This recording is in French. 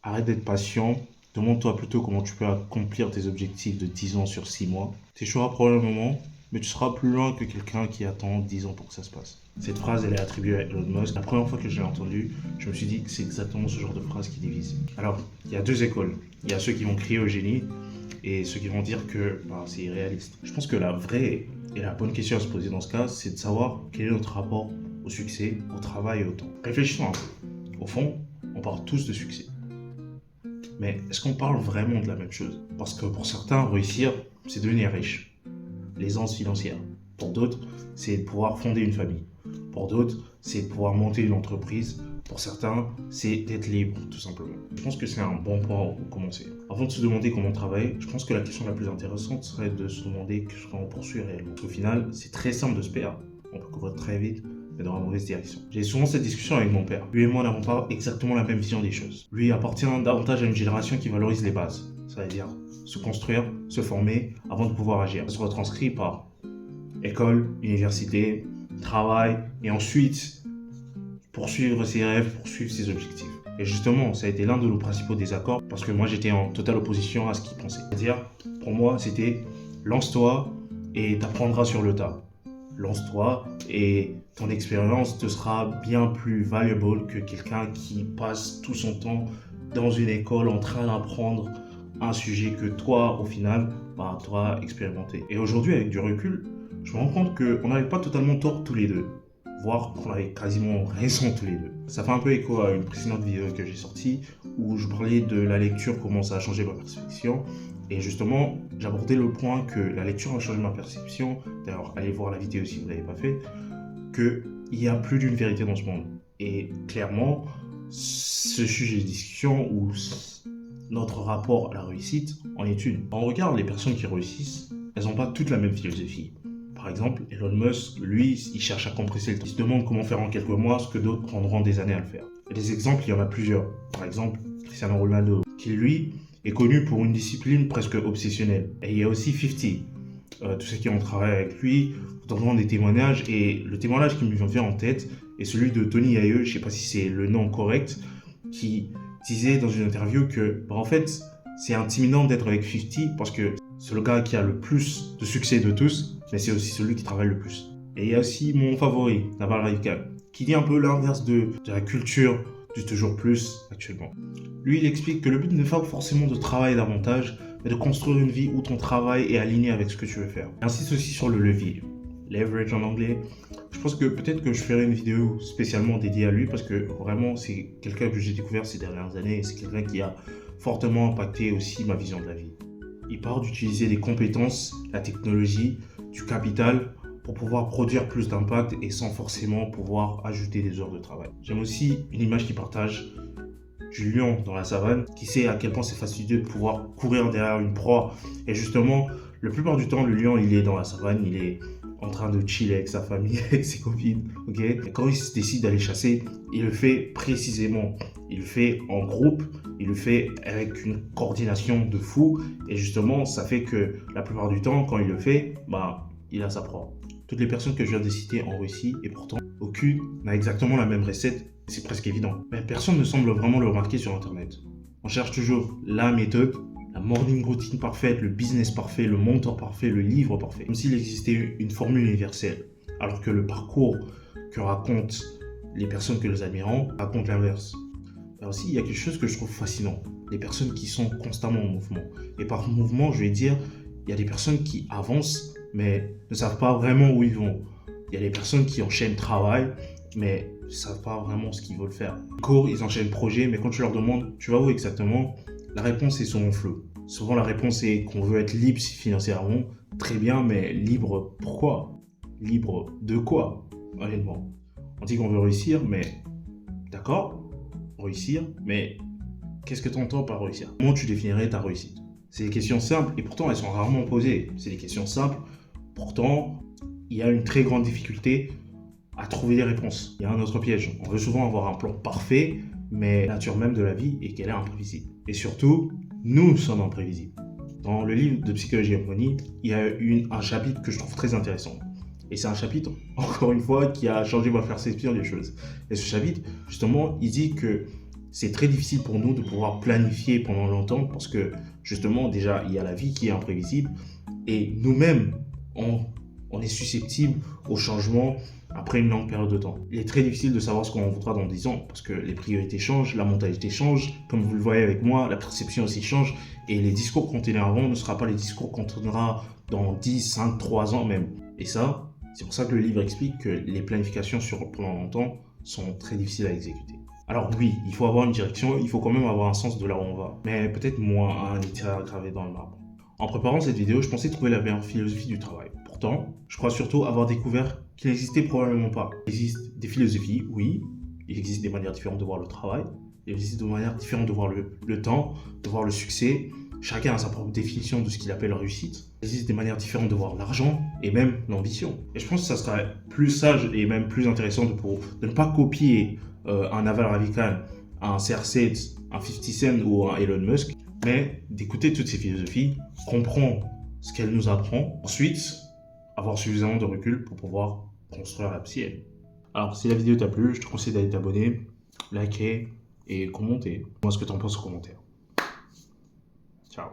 Arrête d'être patient. Demande-toi plutôt comment tu peux accomplir tes objectifs de 10 ans sur 6 mois. Tu échoueras probablement, mais tu seras plus loin que quelqu'un qui attend 10 ans pour que ça se passe. Cette phrase, elle est attribuée à Elon Musk. La première fois que je l'ai entendue, je me suis dit que c'est exactement ce genre de phrase qui divise. Alors, il y a deux écoles. Il y a ceux qui vont crier au génie et ceux qui vont dire que c'est irréaliste. Je pense que la vraie et la bonne question à se poser dans ce cas, c'est de savoir quel est notre rapport au succès, au travail et au temps. Réfléchissons un peu. Au fond, on parle tous de succès. Mais est-ce qu'on parle vraiment de la même chose? Parce que pour certains, réussir, c'est devenir riche, l'aisance financière. Pour d'autres, c'est de pouvoir fonder une famille. Pour d'autres, c'est de pouvoir monter une entreprise. Pour certains, c'est d'être libre, tout simplement. Je pense que c'est un bon point pour commencer. Avant de se demander comment travailler, je pense que la question la plus intéressante serait de se demander ce qu'on poursuit réellement. Au final, c'est très simple de se perdre. On peut courir très vite, mais dans la mauvaise direction. J'ai souvent cette discussion avec mon père. Lui et moi n'avons pas exactement la même vision des choses. Lui appartient davantage à une génération qui valorise les bases. Ça veut dire se construire, se former avant de pouvoir agir. Ça se retranscrit par école, université, travail et ensuite poursuivre ses rêves, poursuivre ses objectifs. Et justement, ça a été l'un de nos principaux désaccords parce que moi j'étais en totale opposition à ce qu'il pensait. C'est-à-dire, pour moi, c'était lance-toi et t'apprendras sur le tas. Lance-toi et ton expérience te sera bien plus valuable que quelqu'un qui passe tout son temps dans une école en train d'apprendre un sujet que toi, au final, tu auras expérimenté. Et aujourd'hui, avec du recul, je me rends compte qu'on n'avait pas totalement tort tous les deux, voire qu'on avait quasiment raison tous les deux. Ça fait un peu écho à une précédente vidéo que j'ai sortie où je parlais de la lecture, comment ça a changé ma perception. Et justement, j'abordais le point que la lecture a changé ma perception. D'ailleurs, allez voir la vidéo si vous ne l'avez pas fait. Qu'il y a plus d'une vérité dans ce monde. Et clairement, ce sujet de discussion ou notre rapport à la réussite en est une. Quand on regarde les personnes qui réussissent, elles n'ont pas toutes la même philosophie. Par exemple, Elon Musk, lui, il cherche à compresser le temps. Il se demande comment faire en quelques mois ce que d'autres prendront des années à le faire. Et des exemples, il y en a plusieurs. Par exemple, Cristiano Ronaldo, qui lui est connu pour une discipline presque obsessionnelle. Et il y a aussi 50. Tous ceux qui ont travaillé avec lui, vous entendront des témoignages. Et le témoignage qui me vient en tête est celui de Tony Aye, je ne sais pas si c'est le nom correct, qui disait dans une interview que, en fait, c'est intimidant d'être avec 50 parce que c'est le gars qui a le plus de succès de tous, mais c'est aussi celui qui travaille le plus. Et il y a aussi mon favori, Naval Ravikant, qui dit un peu l'inverse de la culture du toujours plus actuellement. Lui, il explique que le but n'est pas forcément de travailler davantage, mais de construire une vie où ton travail est aligné avec ce que tu veux faire. Il insiste aussi sur le levier, leverage en anglais. Je pense que peut-être que je ferai une vidéo spécialement dédiée à lui parce que vraiment c'est quelqu'un que j'ai découvert ces dernières années et c'est quelqu'un qui a fortement impacté aussi ma vision de la vie. Il part d'utiliser les compétences, la technologie, du capital pour pouvoir produire plus d'impact et sans forcément pouvoir ajouter des heures de travail. J'aime aussi une image qu'il partage du lion dans la savane qui sait à quel point c'est fastidieux de pouvoir courir derrière une proie. Et justement, la plupart du temps, le lion, il est dans la savane, il est en train de chiller avec sa famille, avec ses copines, ok? Et quand il décide d'aller chasser, il le fait précisément. Il le fait en groupe, il le fait avec une coordination de fou. Et justement, ça fait que la plupart du temps, quand il le fait, il a sa proie. Toutes les personnes que je viens de citer ont réussi et pourtant, aucune n'a exactement la même recette. C'est presque évident. Mais personne ne semble vraiment le remarquer sur Internet. On cherche toujours la méthode, la morning routine parfaite, le business parfait, le mentor parfait, le livre parfait. Comme s'il existait une formule universelle. Alors que le parcours que racontent les personnes que nous admirons raconte l'inverse. Alors aussi, il y a quelque chose que je trouve fascinant. Les personnes qui sont constamment en mouvement. Et par mouvement, je vais dire, il y a des personnes qui avancent, mais ne savent pas vraiment où ils vont. Il y a des personnes qui enchaînent travail, mais ne savent pas vraiment ce qu'ils veulent faire. Ils courent, ils enchaînent projet, mais quand tu leur demandes, tu vas où exactement? La réponse est souvent floue. Souvent, la réponse est qu'on veut être libre financièrement. Très bien, mais libre pourquoi? Libre de quoi, honnêtement? On dit qu'on veut réussir, mais d'accord, réussir, mais qu'est-ce que tu entends par réussir? Comment tu définirais ta réussite? C'est des questions simples et pourtant elles sont rarement posées. C'est des questions simples, pourtant il y a une très grande difficulté à trouver des réponses. Il y a un autre piège. On veut souvent avoir un plan parfait, mais la nature même de la vie est qu'elle est imprévisible. Et surtout, nous sommes imprévisibles. Dans le livre de Psychologie Harmonie, il y a un chapitre que je trouve très intéressant. Et c'est un chapitre, encore une fois, qui a changé ma perception des choses. Et ce chapitre, justement, il dit que c'est très difficile pour nous de pouvoir planifier pendant longtemps parce que justement déjà il y a la vie qui est imprévisible et nous-mêmes on est susceptible au changement après une longue période de temps. Il est très difficile de savoir ce qu'on voudra dans 10 ans parce que les priorités changent, la mentalité change, comme vous le voyez avec moi, la perception aussi change et les discours qu'on tenait avant ne sera pas les discours qu'on tiendra dans 10, 5, 3 ans même. Et ça, c'est pour ça que le livre explique que les planifications sur pendant longtemps sont très difficiles à exécuter. Alors oui, il faut avoir une direction, il faut quand même avoir un sens de là où on va, mais peut-être moins un itinéraire gravé dans le marbre. En préparant cette vidéo, je pensais trouver la meilleure philosophie du travail. Pourtant, je crois surtout avoir découvert qu'il n'existait probablement pas. Il existe des philosophies, oui, il existe des manières différentes de voir le travail, il existe des manières différentes de voir le temps, de voir le succès. Chacun a sa propre définition de ce qu'il appelle réussite. Il existe des manières différentes de voir l'argent et même l'ambition. Et je pense que ça serait plus sage et même plus intéressant de ne pas copier un Naval Ravikant, un CR7, un 50 Cent ou un Elon Musk, mais d'écouter toutes ces philosophies, comprendre ce qu'elles nous apprennent, ensuite avoir suffisamment de recul pour pouvoir construire la sienne. Alors si la vidéo t'a plu, je te conseille d'aller t'abonner, liker et commenter. Dis-moi ce que t'en penses en commentaire. Ciao.